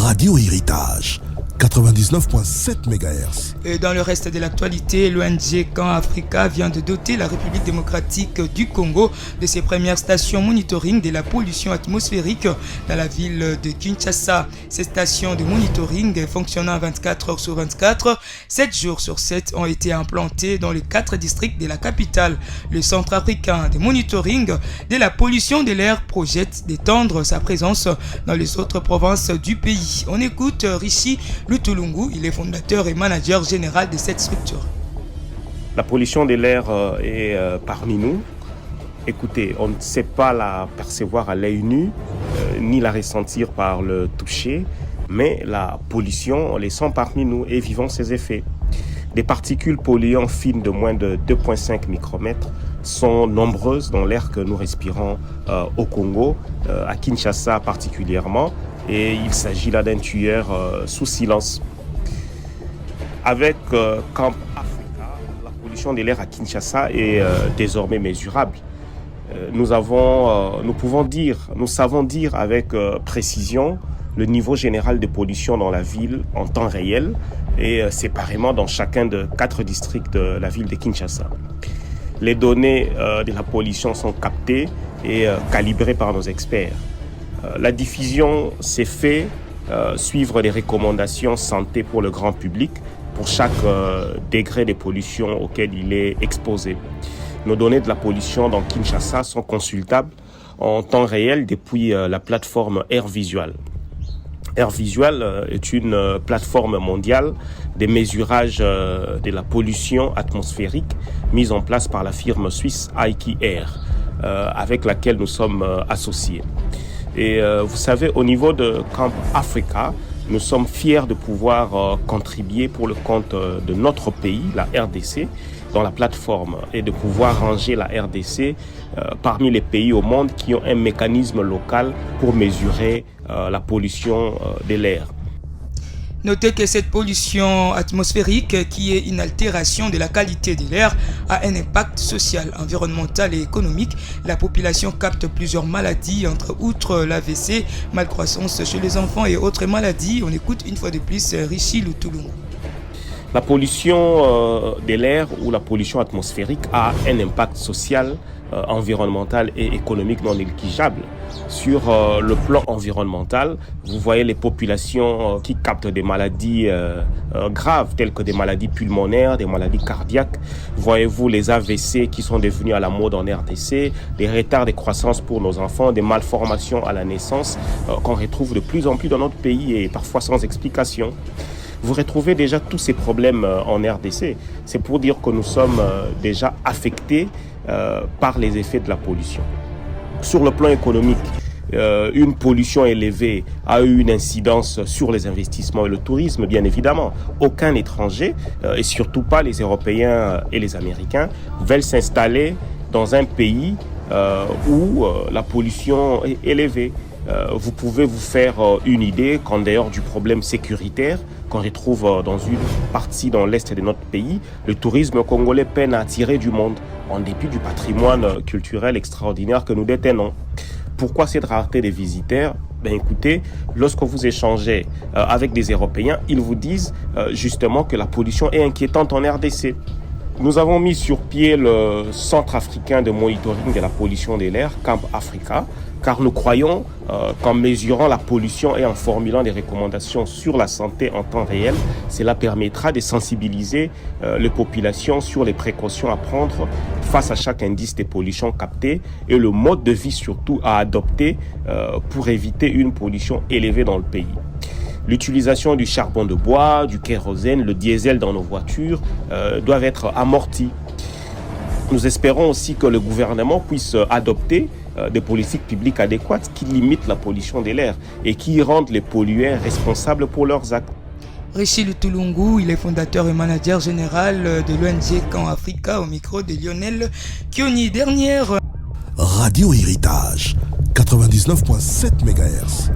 Radio Héritage, 99.7 MHz. Et dans le reste de l'actualité, l'ONG Camp Africa vient de doter la République démocratique du Congo de ses premières stations monitoring de la pollution atmosphérique dans la ville de Kinshasa. Ces stations de monitoring fonctionnant 24 heures sur 24, 7 jours sur 7 ont été implantées dans les 4 districts de la capitale. Le Centre africain de monitoring de la pollution de l'air projette d'étendre sa présence dans les autres provinces du pays. On écoute Rishi Lutulungu, il est fondateur et manager général de cette structure. La pollution de l'air est parmi nous. Écoutez, on ne sait pas la percevoir à l'œil nu, ni la ressentir par le toucher, mais la pollution, on les sent parmi nous et vivons ses effets. Des particules polluantes fines de moins de 2,5 micromètres sont nombreuses dans l'air que nous respirons au Congo, à Kinshasa particulièrement, et il s'agit là d'un tueur sous silence. Avec Camp Africa, la pollution de l'air à Kinshasa est désormais mesurable. Nous savons dire avec précision le niveau général de pollution dans la ville en temps réel et séparément dans chacun de 4 districts de la ville de Kinshasa. Les données de la pollution sont captées et calibrées par nos experts. La diffusion s'est faite suivre les recommandations santé pour le grand public pour chaque degré de pollution auquel il est exposé. Nos données de la pollution dans Kinshasa sont consultables en temps réel depuis la plateforme AirVisual. AirVisual est une plateforme mondiale de mesurage de la pollution atmosphérique mise en place par la firme suisse IKE Air, avec laquelle nous sommes associés. Et vous savez, au niveau de Camp Africa, nous sommes fiers de pouvoir contribuer pour le compte de notre pays, la RDC, dans la plateforme et de pouvoir ranger la RDC parmi les pays au monde qui ont un mécanisme local pour mesurer la pollution de l'air. Notez que cette pollution atmosphérique, qui est une altération de la qualité de l'air, a un impact social, environnemental et économique. La population capte plusieurs maladies, outre l'AVC, malcroissance chez les enfants et autres maladies. On écoute une fois de plus Rishi Lutulungu. La pollution de l'air ou la pollution atmosphérique a un impact social, environnemental et économique non négligeable. Sur le plan environnemental, vous voyez les populations qui captent des maladies graves telles que des maladies pulmonaires, des maladies cardiaques. Voyez-vous les AVC qui sont devenus à la mode en RDC, des retards de croissance pour nos enfants, des malformations à la naissance qu'on retrouve de plus en plus dans notre pays et parfois sans explication. Vous retrouvez déjà tous ces problèmes en RDC. C'est pour dire que nous sommes déjà affectés par les effets de la pollution. Sur le plan économique, une pollution élevée a eu une incidence sur les investissements et le tourisme, bien évidemment. Aucun étranger, et surtout pas les Européens et les Américains, veulent s'installer dans un pays où la pollution est élevée. Vous pouvez vous faire une idée qu'en dehors du problème sécuritaire qu'on retrouve dans une partie dans l'est de notre pays, le tourisme congolais peine à attirer du monde en dépit du patrimoine culturel extraordinaire que nous détenons. Pourquoi cette rareté des visiteurs ? Écoutez, lorsque vous échangez avec des Européens, ils vous disent justement que la pollution est inquiétante en RDC. Nous avons mis sur pied le Centre africain de monitoring de la pollution de l'air, Camp Africa, car nous croyons qu'en mesurant la pollution et en formulant des recommandations sur la santé en temps réel, cela permettra de sensibiliser les populations sur les précautions à prendre face à chaque indice de pollution capté et le mode de vie surtout à adopter pour éviter une pollution élevée dans le pays. L'utilisation du charbon de bois, du kérosène, le diesel dans nos voitures doivent être amortis. Nous espérons aussi que le gouvernement puisse adopter des politiques publiques adéquates qui limitent la pollution de l'air et qui rendent les pollueurs responsables pour leurs actes. Rishi Lutulungu, il est fondateur et manager général de l'ONG Camp Africa au micro de Lionel Kioni. Dernière Radio Héritage, 99.7 MHz.